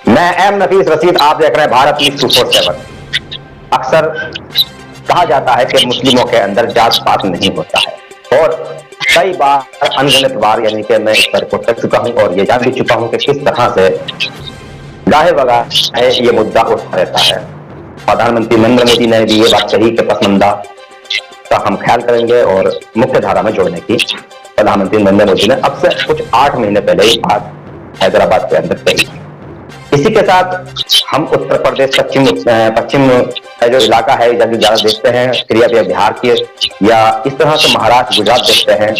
मैं एम नफीस रशीद, आप देख रहे हैं भारत न्यूज़ 247। अक्सर कहा जाता है कि मुस्लिमों के अंदर जात पात नहीं होता है, और कई बार अनगिनत बार यानी कि मैं इस पर रिपोर्ट कर चुका हूं और ये जान भी चुका हूं कि किस तरह से गाहे बगाहे ये मुद्दा उठता रहता है। प्रधानमंत्री नरेंद्र मोदी ने भी ये बात कही कि पसमानदा का हम ख्याल करेंगे और मुख्य धारा में जोड़ने की प्रधानमंत्री नरेंद्र मोदी ने अब से कुछ 8 महीने पहले ही बात हैदराबाद के अंदर कही। इसी के साथ हम उत्तर प्रदेश पश्चिम का जो इलाका है जब ज्यादा देखते हैं, क्रिया बिहार की या इस तरह से महाराष्ट्र गुजरात देखते हैं,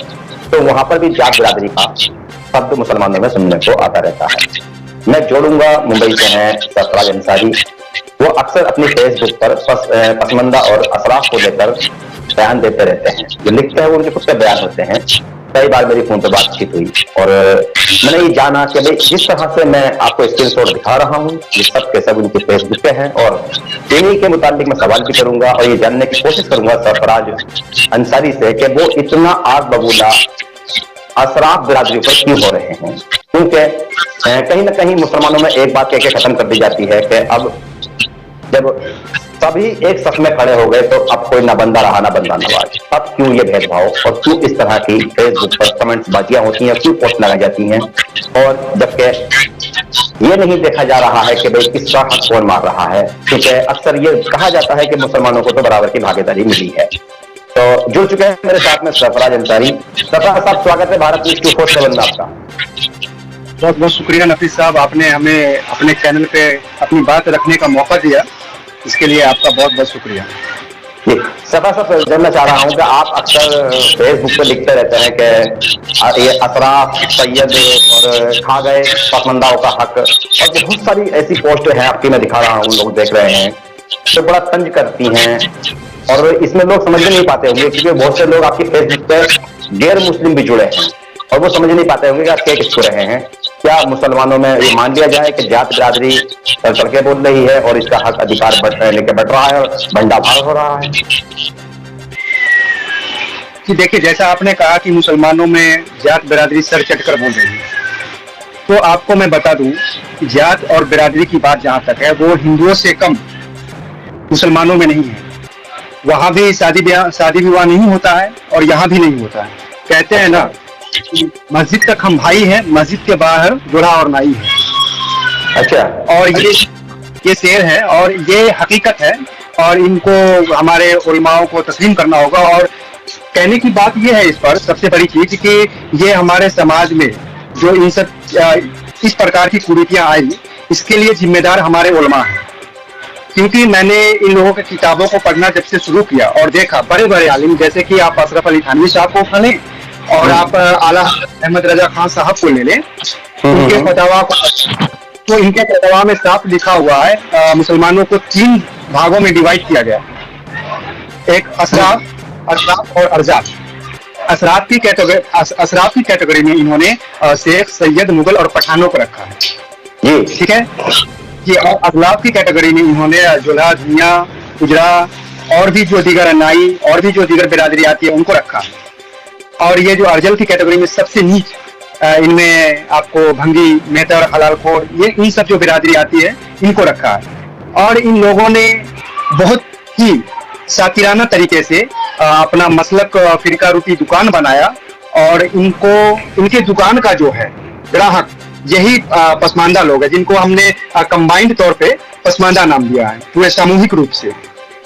तो वहां पर भी जात बिरादरी का शब्द मुसलमानों में सुनने को आता रहता है। मैं जोड़ूंगा मुंबई से हैं सरफराज अंसारी, वो अक्सर अपनी फेसबुक पर पसमानदा और अशराफ को लेकर बयान देते रहते हैं। जो लिखते हैं वो उनके खुद के बयान होते हैं। कई बार मेरी फोन पर बातचीत हुई और मैंने ये जाना कि भाई जिस तरह से मैं आपको स्क्रीनशॉट दिखा रहा हूँ ये सब के सब उनके फेसबुक पे हैं, और इन्हीं के मुताबिक मैं सवाल भी करूंगा और ये जानने की कोशिश करूंगा सरफराज अंसारी से कि वो इतना आग बबूला अशराफ बिरादरी पर क्यों हो रहे हैं। क्योंकि कहीं ना कहीं मुसलमानों में एक बात कह के खत्म कर दी जाती है कि अब जब सभी एक सफ में खड़े हो गए तो अब कोई ना बंदा रहा ना बंदा नवाज। अब क्यों ये भेदभाव और क्यों इस तरह की फेसबुक पर कमेंट्स बाजियां होती हैं, क्यों पोस्ट लगाई जाती हैं, और जबकि ये नहीं देखा जा रहा है कि भाई किसका हक कौन मार रहा है। क्योंकि अक्सर ये कहा जाता है कि मुसलमानों को तो बराबर की भागीदारी मिली है। तो जुड़ चुके हैं मेरे साथ में सरफराज अंसारी। सरफराज साहब, स्वागत है भारत न्यूज़ 247 में आपका। बहुत बहुत शुक्रिया नफीस साहब, आपने हमें अपने चैनल पे अपनी बात रखने का मौका दिया, इसके लिए आपका बहुत बहुत शुक्रिया। सरफराज, जानना चाह रहा हूँ कि आप अक्सर फेसबुक पे लिखते रहते हैं कि ये अशराफ सैयद और खा गए पसमानदाओं का हक, और बहुत सारी ऐसी पोस्ट हैं आपकी, मैं दिखा रहा हूँ, लोग देख रहे हैं तो बड़ा तंज करती हैं, और इसमें लोग समझ नहीं पाते होंगे क्योंकि बहुत से लोग आपकी फेसबुक पे गैर मुस्लिम भी जुड़े हैं और वो समझ नहीं पाते होंगे कि आप क्या किसको रहे हैं। क्या मुसलमानों में ये मान लिया जाए कि जात बिरादरी सड़के बोल रही है और इसका हक अधिकार लेके बढ़ रहा है और भंडाभार हो रहा है? कि देखिए, जैसा आपने कहा कि मुसलमानों में जात बिरादरी सर चटकर बोल रही है, तो आपको मैं बता दूं कि जात और बिरादरी की बात जहां तक है वो हिंदुओं से कम मुसलमानों में नहीं है। वहां भी शादी विवाह नहीं होता है और यहाँ भी नहीं होता है। कहते हैं ना, मस्जिद तक हम भाई हैं, मस्जिद के बाहर दूल्हा और नाई है। अच्छा। और ये शेर है और ये हकीकत है, और इनको हमारे उलमाओं को तस्लीम करना होगा। और कहने की बात ये है इस पर सबसे बड़ी चीज कि ये हमारे समाज में जो इन सब इस प्रकार की कुरीतियां आई, इसके लिए जिम्मेदार हमारे उलमा हैं। क्योंकि मैंने इन लोगों की किताबों को पढ़ना जब से शुरू किया और देखा बड़े बड़े आलिम, जैसे कि आप अशरफ अली थानवी साहब को उठा लें और आप आला अहमद रजा खान साहब को ले लें, उनके फतवा को, तो इनके फतवा में साफ लिखा हुआ है मुसलमानों को 3 भागों में डिवाइड किया गया। एक अशराफ और अरजाक। अशराफ की कैटेगरी में इन्होंने शेख, सैयद, मुगल और पठानों को रखा है। ठीक है कि अशराफ की कैटेगरी में इन्होंने जुल्हा, झुनिया, गुजरा और भी जो दीगर नाई और भी जो दीगर बिरादरी आती है उनको रखा है। और ये जो अर्जल की कैटेगरी में सबसे नीच, इनमें आपको भंगी, मेहतर, हलालखोर, ये इन सब जो बिरादरी आती है इनको रखा है। और इन लोगों ने बहुत ही शातिराना तरीके से अपना मसलक फिरका रूपी दुकान बनाया, और इनके दुकान का जो है ग्राहक यही पसमानदा लोग हैं, जिनको हमने कंबाइंड तौर पे पसमानदा नाम दिया है। पूरे सामूहिक रूप से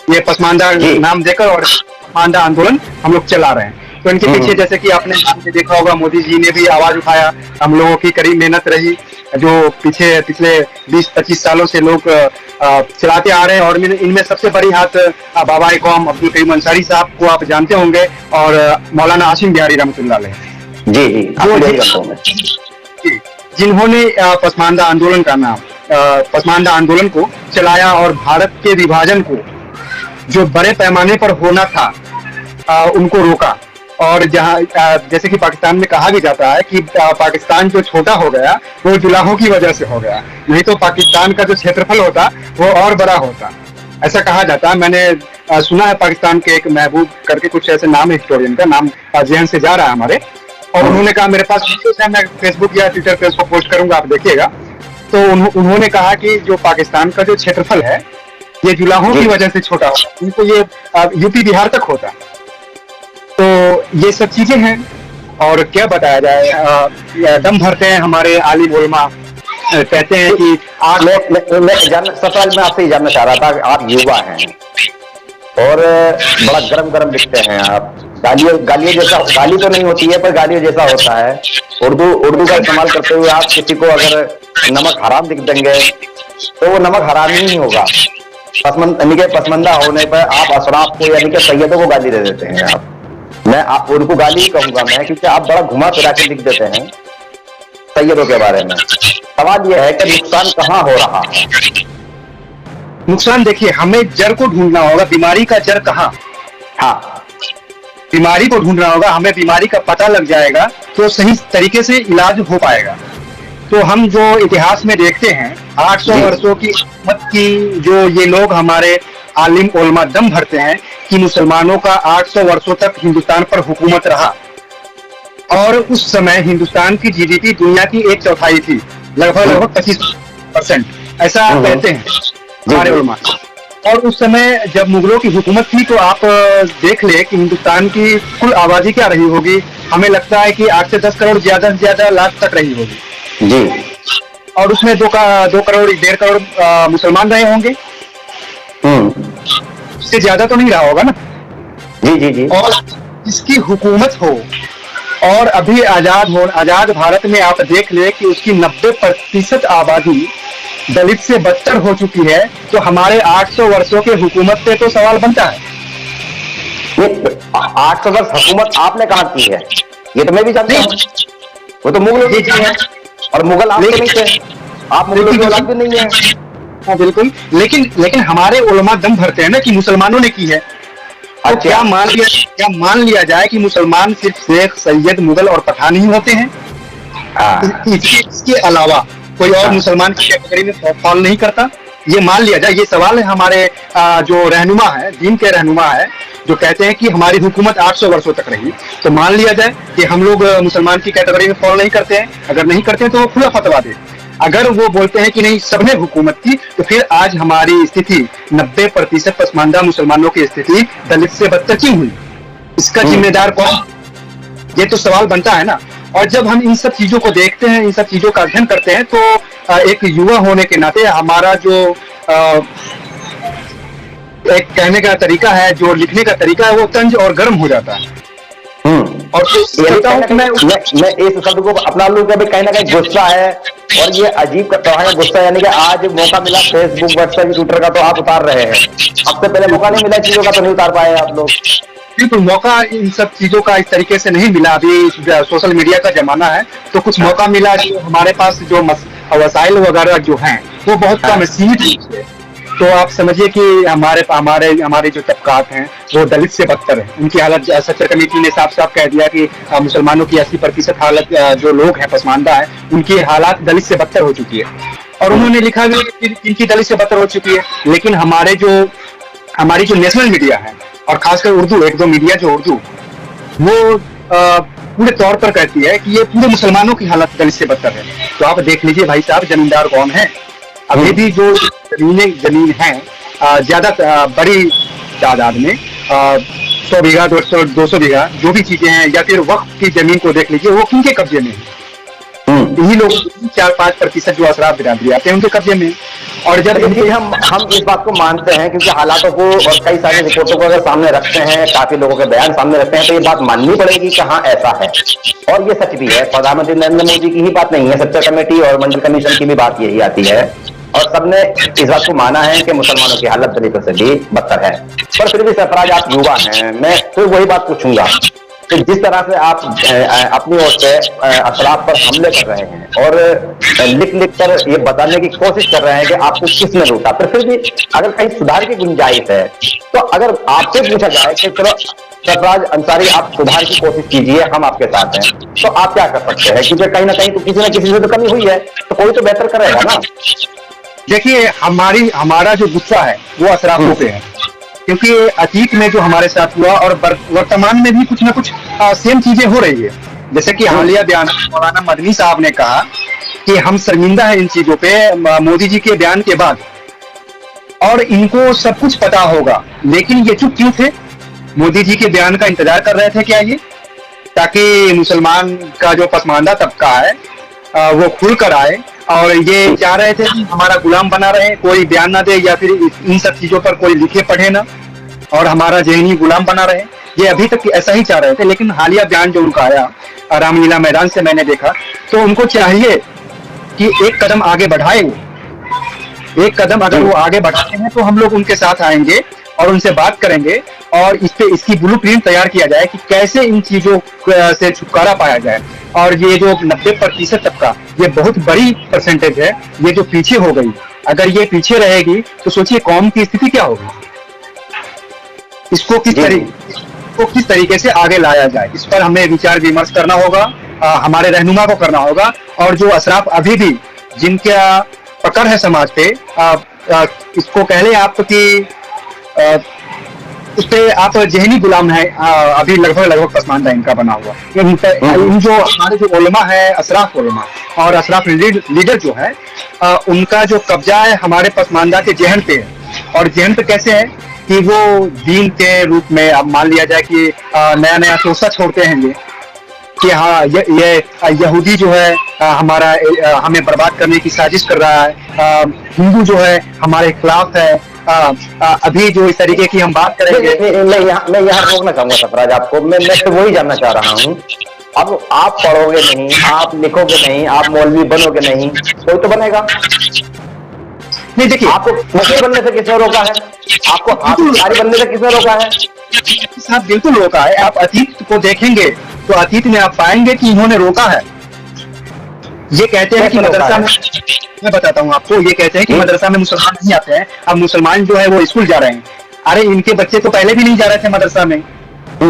ये पसमानदा नाम देकर और पसमानदा आंदोलन हम लोग चला रहे हैं। तो इनके पीछे, जैसे कि आपने देखा होगा, मोदी जी ने भी आवाज उठाया, हम लोगों की कड़ी मेहनत रही, जो पिछले 20-25 सालों से लोग चलाते आ रहे हैं। और इनमें सबसे बड़ी हाथ बाबा कौम अब्दुल करीम अंसारी साहब को आप जानते होंगे, और मौलाना आसिम बिहारी रहमतुल्लाह अलैह, जिन्होंने पसमानदा आंदोलन को चलाया और भारत के विभाजन को जो बड़े पैमाने पर होना था उनको रोका। और जहाँ जैसे कि पाकिस्तान में कहा भी जाता है कि पाकिस्तान जो छोटा हो गया वो जुलाहों की वजह से हो गया, नहीं तो पाकिस्तान का जो क्षेत्रफल होता वो और बड़ा होता, ऐसा कहा जाता है। मैंने सुना है पाकिस्तान के एक महबूब करके कुछ ऐसे नाम है, हिस्टोरियन का नाम जहन से जा रहा है हमारे, और उन्होंने कहा मेरे पास वीडियोस है, मैं फेसबुक या ट्विटर पे उसको पोस्ट करूंगा, आप देखिएगा। तो उन्होंने कहा कि जो पाकिस्तान का जो क्षेत्रफल है ये जुलाहों की वजह से छोटा होता है, उनको ये यूपी बिहार तक होता है। तो ये सब चीजें हैं, और क्या बताया जाए, दम भरते हैं हमारे आलिम उलमा, कहते हैं कि आज सवाल मैं आपसे ये जानना चाह रहा था कि आप युवा हैं और बड़ा गरम गरम दिखते हैं आप, गालियों जैसा, गाली तो नहीं होती है पर गालियों जैसा होता है, उर्दू का इस्तेमाल करते हुए आप किसी को अगर नमक हराम दिख देंगे तो वो नमक हराम ही नहीं होगा। पसमंदा होने पर आप अशराफ को यानी कि सैयदों को गाली दे देते हैं आप। मैं उनको गाली ही कहूंगा मैं, क्योंकि आप बड़ा घुमा फिरा के लिख देते हैं सैयदों के बारे में। सवाल यह है कि नुकसान कहाँ हो रहा है? नुकसान देखिए, हमें जड़ को ढूंढना होगा, बीमारी का जड़ कहाँ। हाँ, बीमारी को ढूंढना होगा, हमें बीमारी का पता लग जाएगा तो सही तरीके से इलाज हो पाएगा। तो हम जो इतिहास में देखते हैं 800 वर्षों की उम्मत की जो ये लोग हमारे आलिम उलमा दम भरते हैं कि मुसलमानों का 800 वर्षों तक हिंदुस्तान पर हुकूमत रहा, और उस समय हिंदुस्तान की जीडीपी दुनिया की 1/4 थी, लगभग 25%, ऐसा कहते हैं हमारे उलमा। और उस समय जब मुगलों की हुकूमत थी तो आप देख ले कि हिंदुस्तान की कुल आबादी क्या रही होगी, हमें लगता है कि 8 से 10 करोड़, ज्यादा से ज्यादा लाख तक रही होगी जी। और उसमें 2 करोड़ 1.5 करोड़ मुसलमान रहे होंगे, उससे ज्यादा तो नहीं रहा होगा ना। जी। और इसकी हुकूमत हो, और अभी आजाद भारत में आप देख ले कि उसकी 90% आबादी दलित से बदतर हो चुकी है, तो हमारे 800 वर्षों के हुकूमत पे तो सवाल बनता है। 800 वर्ष हुकूमत आपने कहा की है, ये तो मैं भी जानता हूँ, वो तो मुगलों की है, और मुगल आपके नहीं थे, आप मुगलों की औलाद भी नहीं है। हाँ बिल्कुल, लेकिन हमारे उलमा दम भरते हैं ना कि मुसलमानों ने की है। तो क्या मान लिया जाए कि मुसलमान सिर्फ शेख, सैयद, मुगल और पठान ही होते हैं? इसके अलावा कोई और मुसलमान की कैटेगरी में फॉल नहीं करता? ये मान लिया जाए, ये सवाल है हमारे जो रहनुमा है, दीन के रहनुमा है, जो कहते हैं कि हमारी हुकूमत 800 वर्षों तक रही, तो मान लिया जाए कि हम लोग मुसलमान की कैटेगरी में फॉल नहीं करते हैं। अगर नहीं करते हैं तो वो खुला फतवा दे। अगर वो बोलते हैं कि नहीं सबने हुकूमत की, तो फिर आज हमारी स्थिति 90% पसमानदा मुसलमानों की स्थिति दलित से बदतर क्यों हुई? इसका जिम्मेदार कौन? ये तो सवाल बनता है ना। और जब हम इन सब चीजों को देखते हैं, इन सब चीजों का अध्ययन करते हैं, तो एक युवा होने के नाते हमारा जो एक कहने का तरीका है, जो लिखने का तरीका है, वो तंज और गर्म हो जाता है। और मैं इस शब्द को अपना लूं कि कहीं ना कहीं गुस्सा है, और ये अजीब तरह गुस्सा, यानी कि आज मौका मिला फेसबुक, व्हाट्सएप, ट्विटर का तो आप उतार रहे हैं, आपसे पहले मौका नहीं मिला चीजों का तो नहीं उतार पाए आप लोग। बिल्कुल, मौका इन सब चीजों का इस तरीके से नहीं मिला। अभी सोशल मीडिया का जमाना है, तो कुछ मौका मिला। जो हमारे पास जो वसाइल वगैरह जो हैं वो बहुत कम, सीमित है। तो आप समझिए कि हमारे जो तबकात हैं वो दलित से बदतर है। उनकी हालत, सच्चर कमेटी ने साफ साफ कह दिया कि मुसलमानों की 80% हालत, जो लोग हैं पसमानदा है, उनकी हालात दलित से बदतर हो चुकी है। और उन्होंने लिखा भी कि इनकी दलित से बदतर हो चुकी है। लेकिन हमारी जो नेशनल मीडिया है, और खासकर उर्दू, 1-2 मीडिया जो उर्दू, वो पूरे तौर पर कहती है कि ये पूरे मुसलमानों की हालत दलित से बदतर है। तो आप देख लीजिए भाई साहब, जमींदार कौन है? अभी भी जो जमीन है ज्यादा बड़ी तादाद में 100 बीघा 200 बीघा जो भी चीजें हैं, या फिर वक्फ की जमीन को देख लीजिए, वो किनके कब्जे में है? यही लोग 4-5% जो अशराफ बिरादरी आते हैं उनके कब्जे में। और जब हम इस बात को मानते हैं, क्योंकि हालातों को और कई सारी रिपोर्टों को अगर सामने रखते हैं, काफी लोगों के बयान सामने रखते हैं, तो ये बात माननी पड़ेगी कि हाँ ऐसा है। और ये सच भी है, प्रधानमंत्री नरेंद्र मोदी की ही बात नहीं है, सच्चर कमेटी और मंडल कमीशन की भी बात यही आती है, और सबने इस बात को माना है कि मुसलमानों की हालत दलितों से भी बदतर है। पर फिर भी सरफराज, आप युवा हैं, मैं फिर वही बात पूछूंगा कि जिस तरह से आप अपनी ओर से अशराफ पर हमले कर रहे हैं और लिख कर ये बताने की कोशिश कर रहे हैं कि आपको किसने लूटा, फिर भी अगर कहीं सुधार की गुंजाइश है, तो अगर आपसे पूछा जाए कि चलो सरफराज अंसारी, आप सुधार की कोशिश कीजिए, हम आपके साथ हैं, तो आप क्या कर सकते हैं? क्योंकि कहीं ना कहीं तो किसी न किसी से तो कमी हुई है, तो कोई तो बेहतर करेगा ना। देखिए, हमारा जो गुस्सा है वो अशराफों पे है। क्योंकि अतीत में जो हमारे साथ हुआ और वर्तमान में भी कुछ ना कुछ सेम चीजें हो रही है। जैसे कि हालिया बयान मौलाना मदनी साहब ने कहा कि हम शर्मिंदा है इन चीजों पे मोदी जी के बयान के बाद, और इनको सब कुछ पता होगा, लेकिन ये चुप क्यों थे? मोदी जी के बयान का इंतजार कर रहे थे क्या ये, ताकि मुसलमान का जो पसमानदा तबका है वो खुल कर आए, और ये चाह रहे थे कि हमारा गुलाम बना रहे, कोई बयान ना दे या फिर इन सब चीजों पर कोई लिखे पढ़े ना, और हमारा ज़हनी गुलाम बना रहे। ये अभी तक ऐसा ही चाह रहे थे, लेकिन हालिया बयान जो उनका आया रामलीला मैदान से मैंने देखा, तो उनको चाहिए कि एक कदम आगे बढ़ाए। एक कदम अगर वो आगे बढ़ाते हैं तो हम लोग उनके साथ आएंगे और उनसे बात करेंगे, और इस पे इसकी ब्लूप्रिंट तैयार किया जाए कि कैसे इन चीजों से छुटकारा पाया जाए। और ये जो 90% तबका, ये बहुत बड़ी परसेंटेज है, ये जो पीछे हो गई, अगर ये पीछे रहेगी तो सोचिए कौम की स्थिति क्या होगी। इसको किस तरीके से आगे लाया जाए, इस पर हमें विचार विमर्श करना होगा, हमारे रहनुमा को करना होगा। और जो अशराफ अभी भी जिनका पकड़ है समाज पे, इसको कह ले आप कि उस पे आप ज़हनी गुलाम है, अभी लगभग पसमानदा इनका बना हुआ। इन जो हमारे जो उलमा है, अशराफ उलमा और अशराफ लीडर जो है, उनका जो कब्जा है हमारे पसमानदा के जहन पे है। और जहन पे कैसे है कि वो दीन के रूप में, अब मान लिया जाए कि नया नया सोचा छोड़ते हैं ये कि हाँ ये यहूदी जो है हमारा हमें बर्बाद करने की साजिश कर रहा है, हिंदू जो है हमारे खिलाफ है। अभी जो इस तरीके की हम बात करेंगे, मैं यहाँ रोकना चाहूंगा सरफराज आपको। मैं तो वही जानना चाह रहा हूँ, अब आप पढ़ोगे नहीं, आप लिखोगे नहीं, आप मौलवी बनोगे नहीं, कोई तो बनेगा नहीं। देखिए, आपको मुफ्ती बनने से किसने रोका है? आपको हाफिज बनने से किसने रोका है? साहब बिल्कुल रोका है। आप अतीत को देखेंगे तो अतीत में आप पाएंगे कि इन्होंने रोका है। ये कहते हैं कि मदरसा में, मैं बताता हूँ आपको, ये कहते हैं कि मदरसा में मुसलमान नहीं आते हैं, अब मुसलमान जो है वो स्कूल जा रहे हैं। अरे इनके बच्चे तो पहले भी नहीं जा रहे थे मदरसा में,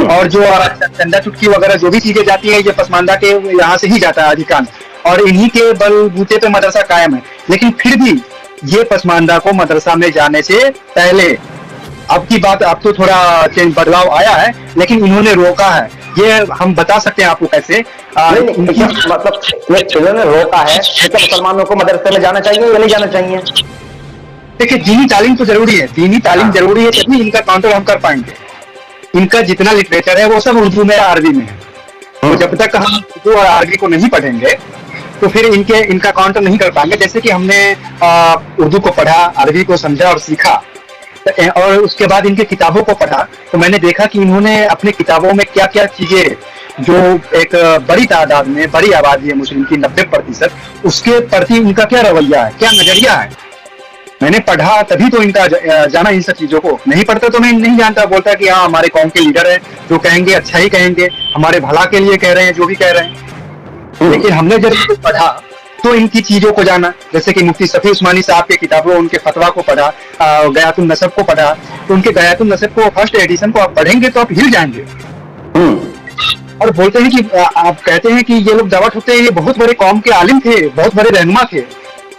और जो चंदा चुटकी वगैरह जो भी चीजें जाती है ये पसमानदा के यहाँ से ही जाता है अधिकांश, और इन्हीं के बलबूते पे मदरसा कायम है। लेकिन फिर भी ये पसमानदा को मदरसा में जाने से पहले, अब की बात, अब तो थोड़ा बदलाव आया है, लेकिन इन्होंने रोका है। ये हम बता सकते हैं आपको कैसे। मतलब इन्होंने रोका है, तो मुसलमानों को मदरसे में जाना चाहिए या नहीं जाना चाहिए? देखिए, दीनी तालीम तो जरूरी है, दीनी तालीम जरूरी है, तभी इनका काउंटर हम कर पाएंगे। इनका जितना लिटरेचर है वो सब उर्दू में, अरबी में है, तो जब तक हम उर्दू और अरबी को नहीं पढ़ेंगे तो फिर इनका काउंटर नहीं कर पाएंगे। जैसे कि हमने उर्दू को पढ़ा, अरबी को समझा और सीखा, और उसके बाद इनके किताबों को पढ़ा, तो मैंने देखा कि इन्होंने अपने किताबों में क्या क्या चीजें, जो एक बड़ी तादाद में, बड़ी आबादी है मुस्लिम की 90%, उसके प्रति इनका क्या रवैया है, क्या नजरिया है। मैंने पढ़ा तभी तो इनका जाना इन सब चीजों को। नहीं पढ़ता तो मैं नहीं जानता। बोलता कि हाँ हमारे कौम के लीडर है, जो कहेंगे अच्छा ही कहेंगे, हमारे भला के लिए कह रहे हैं जो भी कह रहे हैं। लेकिन हमने जब पढ़ा तो इनकी चीजों को जाना, जैसे कि मुफ्ती सफी उस्मानी साहब के किताबों, उनके फतवा को पढ़ा, गयातुन नसब को पढ़ा, तो उनके गयातुन नसब को फर्स्ट एडिशन को आप पढ़ेंगे तो आप हिल जाएंगे। और बोलते हैं कि आप कहते हैं कि ये लोग दावा ठोकते हैं ये बहुत बड़े कौम के आलिम थे, बहुत बड़े रहनुमा थे,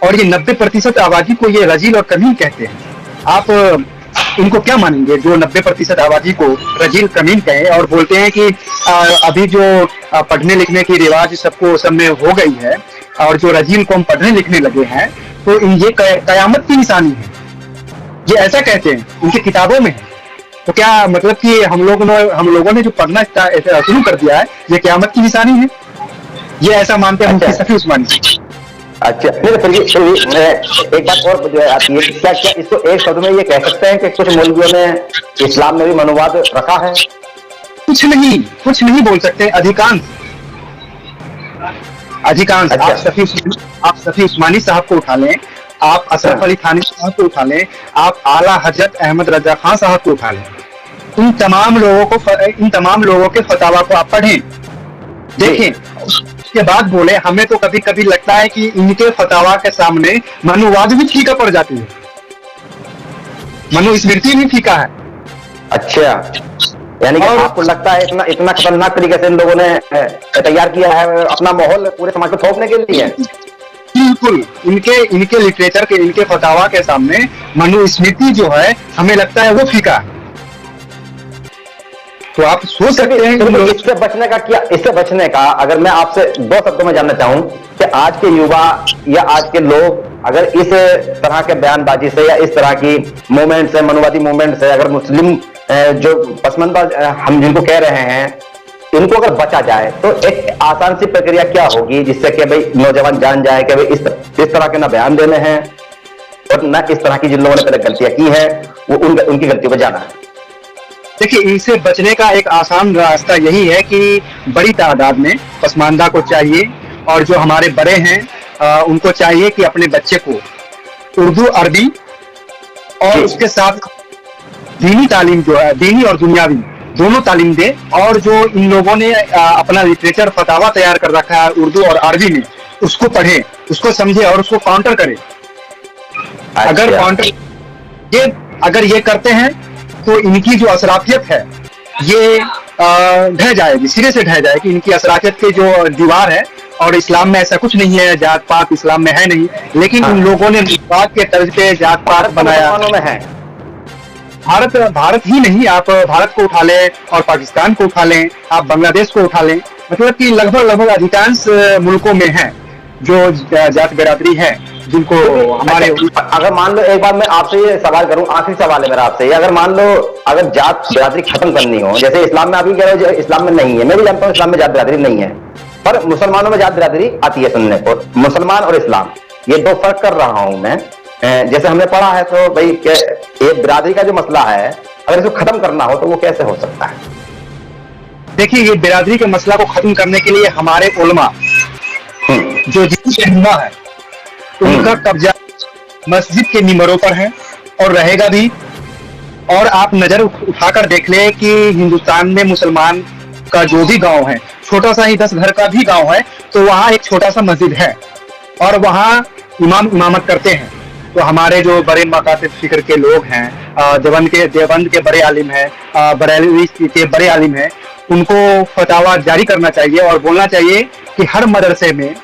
और ये 90% आबादी को ये रजील और कमीन कहते हैं। आप इनको क्या मानेंगे जो 90% आबादी को रजील कमीन कहे, और बोलते हैं कि अभी जो पढ़ने लिखने की रिवाज सबको सब में हो गई है, और जो रजील को हम पढ़ने लिखने लगे हैं, तो ये कयामत की निशानी है। ये ऐसा कहते हैं, उनकी किताबों में है। तो क्या मतलब कि हम लोगों ने जो पढ़ना शुरू कर दिया है, ये कयामत की निशानी है? ये ऐसा मानते हैं मुफ्ती सफी उस्मानी। अच्छा, फिर मैं एक बात और जो आती है, क्या इसको एक शब्द में ये कह सकते हैं कि कुछ मौलवियों ने इस्लाम में भी मनुवाद रखा है? कुछ नहीं बोल सकते। अधिकांश अच्छा। आप सफी उस्मानी साहब को उठा लें, आप अशरफ अली थानी साहब को उठा लें, आप आला हजरत अहमद रजा खान साहब को उठा लें, इन तमाम लोगों के फतावा को आप पढ़ें, देखें, उसके बाद बोले। हमें तो कभी कभी लगता है कि इनके फतावा के सामने मनुवाद भी फीका पड़ जाती है, मनुस्मृति भी फीका है। अच्छा, यानी कि आपको लगता है इतना खतरनाक तरीके से इन लोगों ने तैयार किया है अपना माहौल पूरे समाज को थोपने के लिए? बिल्कुल, इनके लिटरेचर के, इनके फतावा के सामने मनुस्मृति जो है हमें लगता है वो फीका है। तो आप सोच सकते हैं तो इससे बचने का अगर मैं आपसे 2 शब्दों में जानना चाहूं कि आज के युवा या आज के लोग अगर इस तरह के बयानबाजी से या इस तरह की मूवमेंट से, मनुवादी मूवमेंट से, अगर मुस्लिम जो पसमंदा हम जिनको कह रहे हैं, इनको अगर बचा जाए तो एक आसान सी प्रक्रिया क्या होगी जिससे कि भाई नौजवान जान जाए कि भाई इस तरह के ना बयान देने हैं और ना इस तरह की जिन लोगों ने पहले गलतियां की हैं वो उनकी गलतियों पर जाना है। देखिए, इनसे बचने का एक आसान रास्ता यही है कि बड़ी तादाद में पसमानदा को चाहिए और जो हमारे बड़े हैं उनको चाहिए कि अपने बच्चे को उर्दू, अरबी और उसके साथ दीनी तालीम जो है, दीनी और दुनियावी दोनों तालीम दे। और जो इन लोगों ने अपना लिटरेचर फतावा तैयार कर रखा है उर्दू और अरबी में, उसको पढ़े, उसको समझे और उसको काउंटर करे। अगर ये करते हैं तो इनकी जो असराफियत है ये ढह जाएगी, सिरे से ढह जाएगी। इनकी असराफियत की जो दीवार है, और इस्लाम में ऐसा कुछ नहीं है, जात पात इस्लाम में है नहीं, लेकिन इन लोगों ने बात के तर्ज पे जात पात बनाया है। भारत ही नहीं, आप भारत को उठा लें और पाकिस्तान को उठा लें, आप बांग्लादेश को उठा लें, मतलब कि लगभग अधिकांश मुल्कों में है जो जात बिरादरी है जिनको हमारे। अगर मान लो, एक बार मैं आपसे ये सवाल करूं, आखिरी सवाल है मेरा आपसे, अगर मान लो अगर जात बिरादरी खत्म करनी हो, जैसे इस्लाम में अभी कह रहे हो इस्लाम में नहीं है, मैं भी जानता हूं इस्लाम में जात बिरादरी नहीं है, पर मुसलमानों में जात बिरादरी आती है सुनने को। मुसलमान और इस्लाम, ये 2 फर्क कर रहा हूं मैं। जैसे हमने पढ़ा है तो भाई ये बिरादरी का जो मसला है, अगर इसको खत्म करना हो तो वो कैसे हो सकता है? देखिए, ये बिरादरी के मसला को खत्म करने के लिए हमारे उलमा जो जिनकी रहनुमा है उनका कब्जा मस्जिद के मिंबरों पर है और रहेगा भी। और आप नजर उठाकर देख ले कि हिंदुस्तान में मुसलमान का जो भी गांव है, छोटा सा ही 10 घर का भी गांव है, तो वहां एक छोटा सा मस्जिद है और वहां इमाम इमामत करते हैं। तो हमारे जो बड़े मकातिब फिक्र के लोग हैं, देवबंद के बड़े आलिम हैं, बरेलवी के बड़े आलिम हैं, उनको फतावा जारी करना चाहिए और बोलना चाहिए कि हर मदरसे में,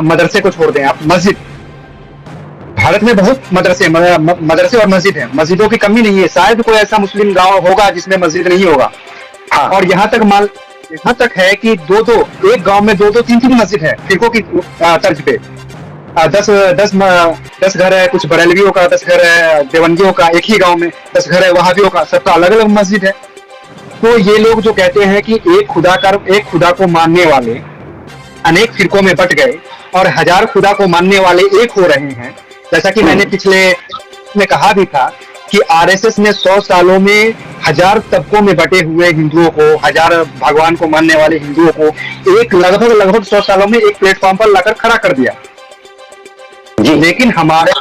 मदरसे को छोड़ दें आप, मस्जिद, भारत में बहुत मदरसे और मस्जिद है, मस्जिदों की कमी नहीं है। शायद कोई ऐसा मुस्लिम गांव होगा जिसमें मस्जिद नहीं होगा। और यहाँ तक है कि एक गांव में 2-2, 3-3 मस्जिद है फिरकों की तर्ज पे। 10 घर है, कुछ बरेलवियों का 10 घर है, देवबंदियों का एक ही गांव में 10 घर है, वहाबियों का, सबका अलग अलग मस्जिद है। तो ये लोग जो कहते हैं कि एक खुदा को मानने वाले अनेक फिरकों में बट गए और 1000 खुदा को मानने वाले एक हो रहे हैं, जैसा कि मैंने पिछले में कहा भी था कि आरएसएस ने 100 सालों में 1000 तबकों में बटे हुए हिंदुओं को, 1000 भगवान को मानने वाले हिंदुओं को एक लगभग 100 सालों में एक प्लेटफॉर्म पर लाकर खड़ा कर दिया। लेकिन हमारे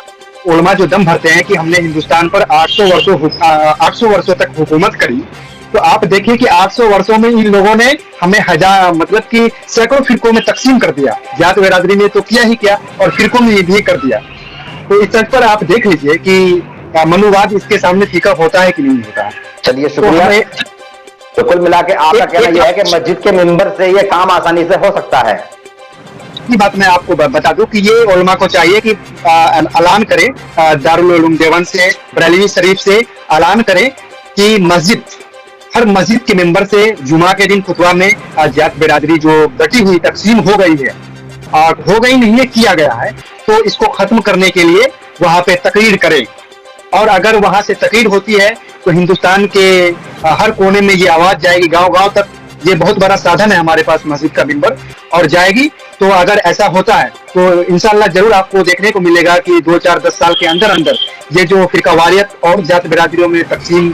उलमा जो दम भरते हैं कि हमने हिंदुस्तान पर 800 वर्षों तक हुकूमत करी, तो आप देखिए कि 800 वर्षों में इन लोगों ने हमें मतलब कि सैकड़ों फिरकों में तकसीम कर दिया। जात बिरादरी में तो किया ही क्या, और फिरकों में ये भी कर दिया। तो इस तर्ज पर आप देख लीजिए कि मनुवाद इसके सामने फीका होता है कि नहीं होता है। चलिए, शुक्रिया। तो कुल मिला के आपका कहना यह है कि मस्जिद के मिंबर से ये काम आसानी से हो सकता है। की बात मैं आपको बता दूं कि ये उलमा को चाहिए कि ऐलान करे, दारुल उलूम देवबंद से, बरेलवी शरीफ से ऐलान करे कि हर मस्जिद के मेंबर से जुमा के दिन खुतबा में जात बिरादरी जो बटी हुई तकसीम हो गई है, और हो गई नहीं है, किया गया है, तो इसको खत्म करने के लिए वहां पे तकरीर करे। और अगर वहां से तकरीर होती है तो हिंदुस्तान के हर कोने में ये आवाज जाएगी, गांव-गांव तक। ये बहुत बड़ा साधन है हमारे पास मस्जिद का मिंबर, और जाएगी। तो अगर ऐसा होता है तो इंशाअल्लाह जरूर आपको देखने को मिलेगा कि 2, 4, 10 साल के अंदर ये जो फिरकावारियत और जात बिरादरियों में तकसीम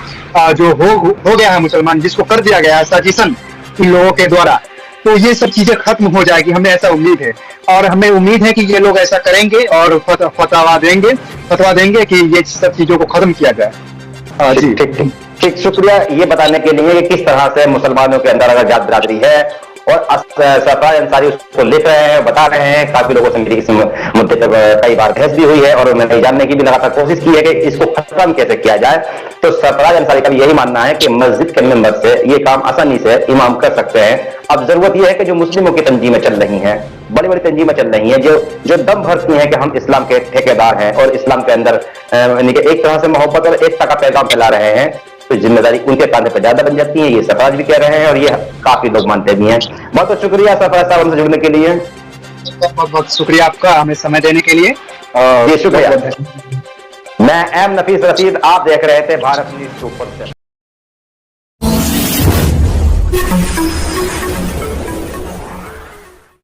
जो हो गया है मुसलमान, जिसको कर दिया गया है साजिशन इन लोगों के द्वारा, तो ये सब चीजें खत्म हो जाएगी, हमें ऐसा उम्मीद है। और हमें उम्मीद है कि ये लोग ऐसा करेंगे और फतवा देंगे कि ये सब चीजों को खत्म किया जाए। जी, ठीक, शुक्रिया ये बताने के लिए कि किस तरह से मुसलमानों के अंदर अगर जात बिरादरी है, और सरफराज अंसारी उसको लिख रहे हैं, बता रहे हैं। काफी लोगों से मेरी इस मुद्दे पर कई बार बहस भी हुई है और मैंने जानने की भी लगातार कोशिश की है कि इसको खत्म कैसे किया जाए। तो सरफराज अंसारी का भी यही मानना है कि मस्जिद के मेंबर से ये काम आसानी से इमाम कर सकते हैं। अब जरूरत यह है कि जो मुस्लिमों की तंजीमें चल रही हैं, बड़ी बड़ी तंजीमें चल रही हैं, जो दम भरती हैं कि हम इस्लाम के ठेकेदार हैं और इस्लाम के अंदर यानी कि एक तरह से मोहब्बत और एकता का पैगाम फैला रहे हैं, जिम्मेदारी उनके कांधे पर ज्यादा बन जाती है। ये सरफराज भी कह रहे हैं और ये काफी लोग मानते भी हैं। बहुत बहुत शुक्रिया सरफराज साहब हमसे जुड़ने के लिए। बहुत बहुत शुक्रिया आपका हमें समय देने के लिए। जी शुक्रिया। मैं एम नफीस रशीद, आप देख रहे थे भारत न्यूज़ सुपर 7।